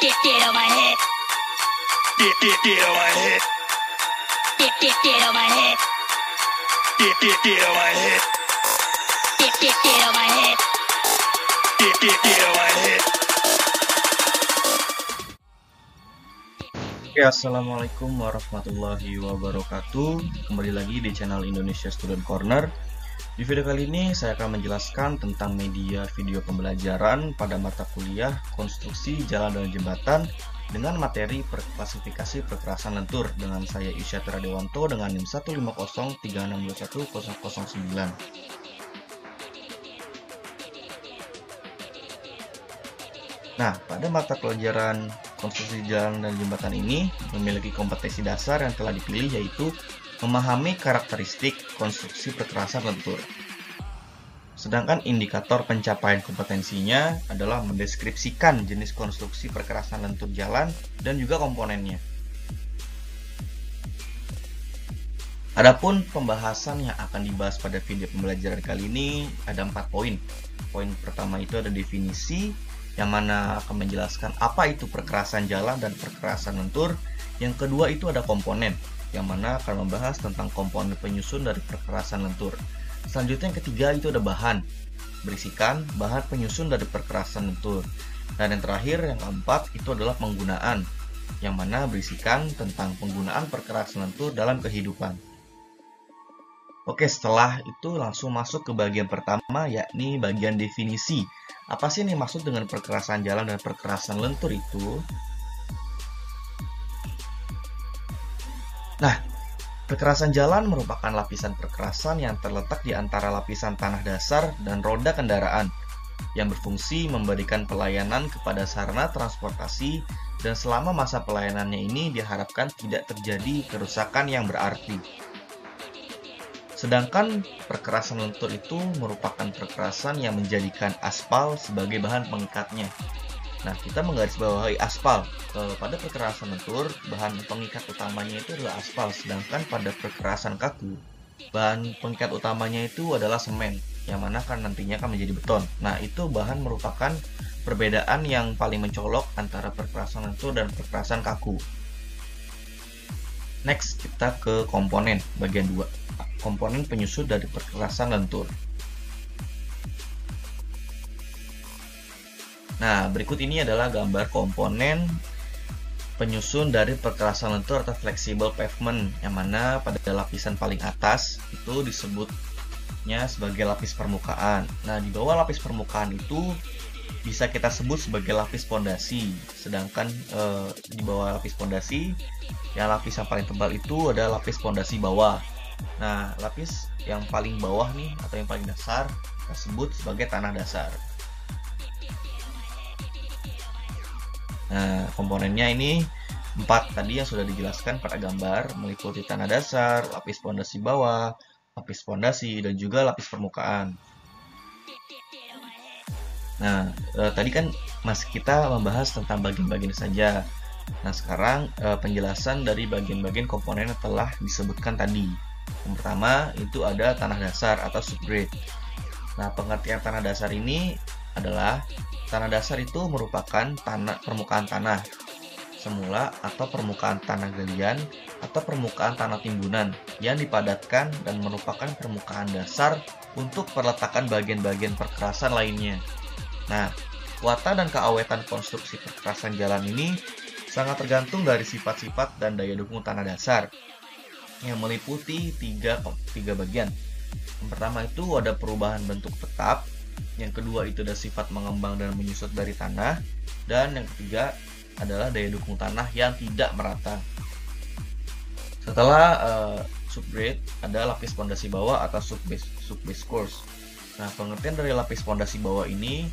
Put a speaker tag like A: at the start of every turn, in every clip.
A: Get on my head. Get on my head. Get on my head. Get on my head. Get on my head. Get on my head.
B: Oke, assalamualaikum warahmatullahi wabarakatuh. Kembali lagi di channel Indonesia Student Corner. Di video kali ini saya akan menjelaskan tentang media video pembelajaran pada mata kuliah konstruksi jalan dan jembatan dengan materi klasifikasi perkerasan lentur dengan saya Isyatra Dewanto dengan NIM 15036211009. Nah, pada mata pelajaran konstruksi jalan dan jembatan ini memiliki kompetensi dasar yang telah dipilih, yaitu memahami karakteristik konstruksi perkerasan lentur. Sedangkan indikator pencapaian kompetensinya adalah mendeskripsikan jenis konstruksi perkerasan lentur jalan dan juga komponennya. Adapun pembahasan yang akan dibahas pada video pembelajaran kali ini ada 4 poin. Poin pertama itu ada definisi, yang mana akan menjelaskan apa itu perkerasan jalan dan perkerasan lentur. Yang kedua itu ada komponen, yang mana akan membahas tentang komponen penyusun dari perkerasan lentur. Selanjutnya yang ketiga itu ada bahan, berisikan bahan penyusun dari perkerasan lentur. Dan yang terakhir yang keempat itu adalah penggunaan, yang mana berisikan tentang penggunaan perkerasan lentur dalam kehidupan. Oke, setelah itu langsung masuk ke bagian pertama, yakni bagian definisi. Apa sih yang dimaksud dengan perkerasan jalan dan perkerasan lentur itu? Nah, perkerasan jalan merupakan lapisan perkerasan yang terletak di antara lapisan tanah dasar dan roda kendaraan, yang berfungsi memberikan pelayanan kepada sarana transportasi, dan selama masa pelayanannya ini diharapkan tidak terjadi kerusakan yang berarti. Sedangkan perkerasan lentur itu merupakan perkerasan yang menjadikan aspal sebagai bahan pengikatnya. Nah, kita menggarisbawahi aspal. Pada perkerasan lentur, bahan pengikat utamanya itu adalah aspal. Sedangkan pada perkerasan kaku, bahan pengikat utamanya itu adalah semen, yang mana kan nantinya akan menjadi beton. Nah, itu bahan merupakan perbedaan yang paling mencolok antara perkerasan lentur dan perkerasan kaku. Next, kita ke komponen, bagian 2. Komponen penyusun dari perkerasan lentur. Nah, berikut ini adalah gambar komponen penyusun dari perkerasan lentur atau flexible pavement, yang mana pada lapisan paling atas itu disebutnya sebagai lapis permukaan. Nah, di bawah lapis permukaan itu bisa kita sebut sebagai lapis pondasi. Sedangkan di bawah lapis pondasi, yang lapis yang paling tebal itu adalah lapis pondasi bawah. Nah, lapis yang paling bawah nih atau yang paling dasar kita sebut sebagai tanah dasar. Nah, komponennya ini 4 tadi yang sudah dijelaskan pada gambar, meliputi tanah dasar, lapis pondasi bawah, lapis pondasi, dan juga lapis permukaan. Nah, tadi kan kita membahas tentang bagian-bagian saja. Nah, sekarang penjelasan dari bagian-bagian komponen yang telah disebutkan tadi. Yang pertama itu ada tanah dasar atau subgrade. Nah, pengertian tanah dasar ini adalah tanah dasar itu merupakan permukaan tanah semula atau permukaan tanah galian atau permukaan tanah timbunan yang dipadatkan dan merupakan permukaan dasar untuk perletakan bagian-bagian perkerasan lainnya. Nah, kekuatan dan keawetan konstruksi perkerasan jalan ini sangat tergantung dari sifat-sifat dan daya dukung tanah dasar yang meliputi tiga bagian. Yang pertama itu ada perubahan bentuk tetap, yang kedua itu ada sifat mengembang dan menyusut dari tanah, dan yang ketiga adalah daya dukung tanah yang tidak merata. Setelah subgrade ada lapis pondasi bawah atau subbase course. Nah, pengertian dari lapis pondasi bawah ini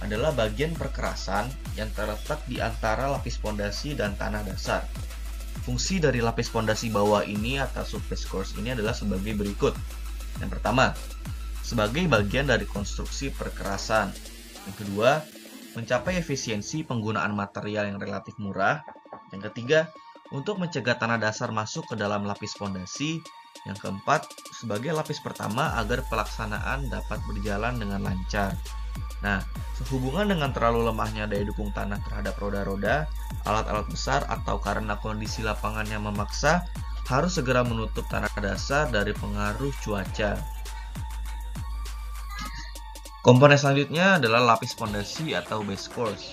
B: adalah bagian perkerasan yang terletak di antara lapis pondasi dan tanah dasar. Fungsi dari lapis pondasi bawah ini atau subbase course ini adalah sebagai berikut. Yang pertama, sebagai bagian dari konstruksi perkerasan. Yang kedua, mencapai efisiensi penggunaan material yang relatif murah. Yang ketiga, untuk mencegah tanah dasar masuk ke dalam lapis pondasi. Yang keempat, sebagai lapis pertama agar pelaksanaan dapat berjalan dengan lancar. Nah, sehubungan dengan terlalu lemahnya daya dukung tanah terhadap roda-roda, alat-alat besar, atau karena kondisi lapangan yang memaksa, harus segera menutup tanah dasar dari pengaruh cuaca. Komponen selanjutnya adalah lapis pondasi atau base course.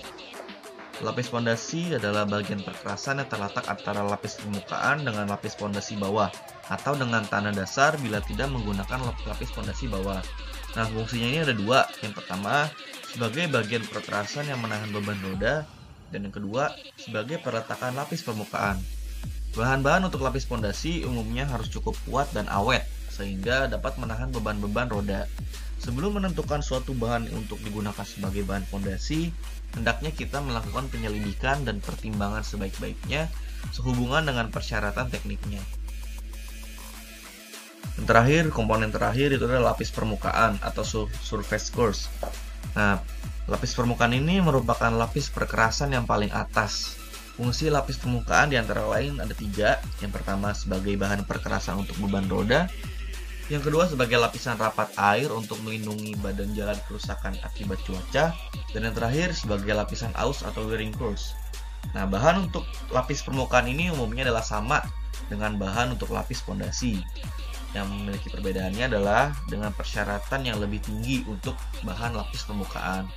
B: Lapis pondasi adalah bagian perkerasan yang terletak antara lapis permukaan dengan lapis pondasi bawah, atau dengan tanah dasar bila tidak menggunakan lapis pondasi bawah. Nah, fungsinya ini ada dua. Yang pertama, sebagai bagian perkerasan yang menahan beban roda, dan yang kedua, sebagai peletakan lapis permukaan. Bahan-bahan untuk lapis pondasi umumnya harus cukup kuat dan awet, sehingga dapat menahan beban-beban roda. Sebelum menentukan suatu bahan untuk digunakan sebagai bahan pondasi, hendaknya kita melakukan penyelidikan dan pertimbangan sebaik-baiknya sehubungan dengan persyaratan tekniknya. Yang terakhir, komponen terakhir itu adalah lapis permukaan atau surface course. Nah, lapis permukaan ini merupakan lapis perkerasan yang paling atas. Fungsi lapis permukaan diantara lain ada 3. Yang pertama sebagai bahan perkerasan untuk beban roda. Yang kedua sebagai lapisan rapat air untuk melindungi badan jalan kerusakan akibat cuaca. Dan yang terakhir sebagai lapisan aus atau wearing course. Nah, bahan untuk lapis permukaan ini umumnya adalah sama dengan bahan untuk lapis pondasi. Yang memiliki perbedaannya adalah dengan persyaratan yang lebih tinggi untuk bahan lapis permukaan.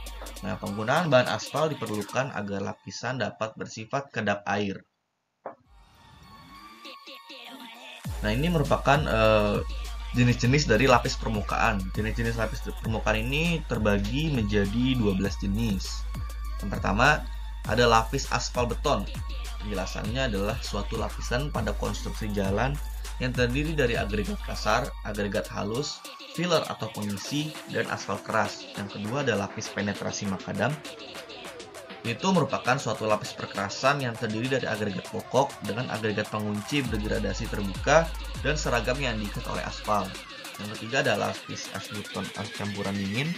B: Nah, penggunaan bahan aspal diperlukan agar lapisan dapat bersifat kedap air. Nah, ini merupakan jenis-jenis dari lapis permukaan. Jenis-jenis lapis permukaan ini terbagi menjadi 12 jenis. Yang pertama, ada lapis aspal beton. Penjelasannya adalah suatu lapisan pada konstruksi jalan yang terdiri dari agregat kasar, agregat halus, filler atau pengisi, dan aspal keras. Yang kedua ada lapis penetrasi makadam. Itu merupakan suatu lapis perkerasan yang terdiri dari agregat pokok dengan agregat pengunci berdegradasi terbuka dan seragam yang diikat oleh aspal. Yang ketiga adalah lapis asbeton campuran dingin,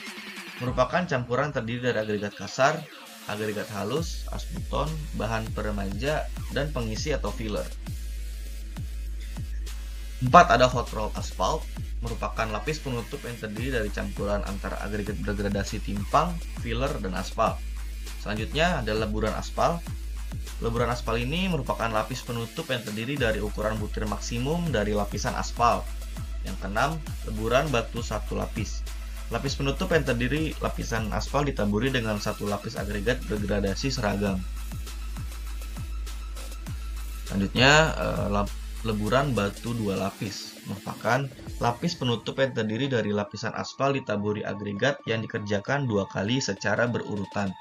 B: merupakan campuran terdiri dari agregat kasar, agregat halus, asbeton, bahan peremaja, dan pengisi atau filler. 4. Ada hot roll asphalt, merupakan lapis penutup yang terdiri dari campuran antara agregat berdegradasi timpang, filler, dan aspal. Selanjutnya ada leburan aspal. Leburan aspal ini merupakan lapis penutup yang terdiri dari ukuran butir maksimum dari lapisan aspal. Yang keenam, leburan batu satu lapis. Lapis penutup yang terdiri lapisan aspal ditaburi dengan satu lapis agregat berdegradasi seragam. Selanjutnya, leburan batu dua lapis merupakan lapis penutup yang terdiri dari lapisan aspal ditaburi agregat yang dikerjakan 2 kali secara berurutan.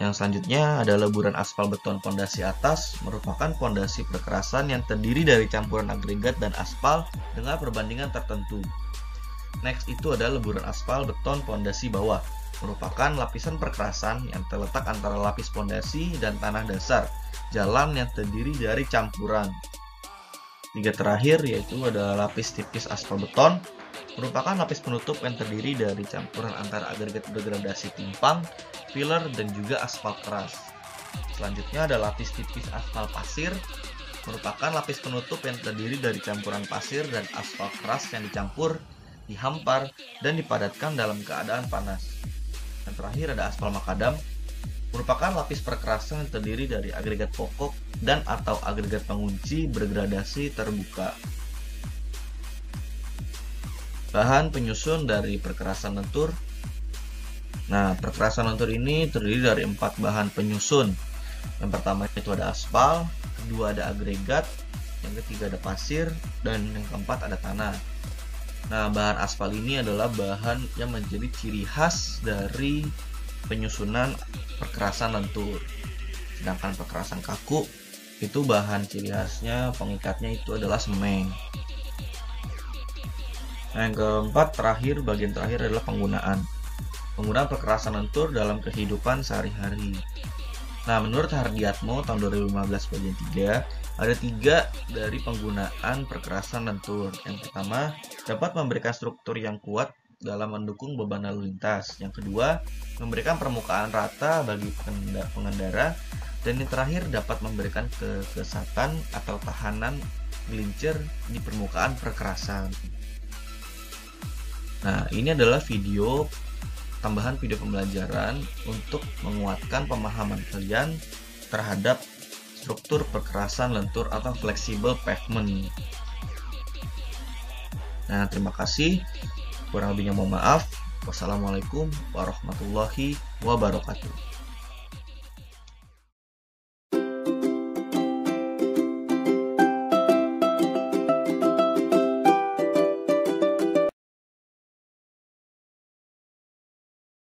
B: Yang selanjutnya ada leburan aspal beton pondasi atas, merupakan pondasi perkerasan yang terdiri dari campuran agregat dan aspal dengan perbandingan tertentu. Next itu ada leburan aspal beton pondasi bawah, merupakan lapisan perkerasan yang terletak antara lapis pondasi dan tanah dasar jalan yang terdiri dari campuran. 3 terakhir yaitu ada lapis tipis aspal beton, merupakan lapis penutup yang terdiri dari campuran antara agregat berdegradasi timpang, filler, dan juga aspal keras. Selanjutnya ada lapis tipis aspal pasir, merupakan lapis penutup yang terdiri dari campuran pasir dan aspal keras yang dicampur, dihampar, dan dipadatkan dalam keadaan panas. Yang terakhir ada aspal makadam, merupakan lapis perkerasan yang terdiri dari agregat pokok dan atau agregat pengunci berdegradasi terbuka. Bahan penyusun dari perkerasan lentur. Nah, perkerasan lentur ini terdiri dari 4 bahan penyusun. Yang pertama itu ada aspal, kedua ada agregat, yang ketiga ada pasir, dan yang keempat ada tanah. Nah, bahan aspal ini adalah bahan yang menjadi ciri khas dari penyusunan perkerasan lentur. Sedangkan perkerasan kaku itu bahan ciri khasnya pengikatnya itu adalah semeng. Nah, yang keempat bagian terakhir adalah penggunaan perkerasan lentur dalam kehidupan sehari-hari. Nah, menurut Hardiatmo tahun 2015 bagian 3 ada 3 dari penggunaan perkerasan lentur. Yang pertama, dapat memberikan struktur yang kuat dalam mendukung beban lalu lintas. Yang kedua, memberikan permukaan rata bagi pengendara. Dan yang terakhir, dapat memberikan kekesatan atau tahanan gelincir di permukaan perkerasan. Nah, ini adalah video tambahan video pembelajaran untuk menguatkan pemahaman kalian terhadap struktur perkerasan lentur atau fleksibel pavement. Nah, terima kasih. Kurang lebihnya mohon maaf. Wassalamualaikum warahmatullahi wabarakatuh.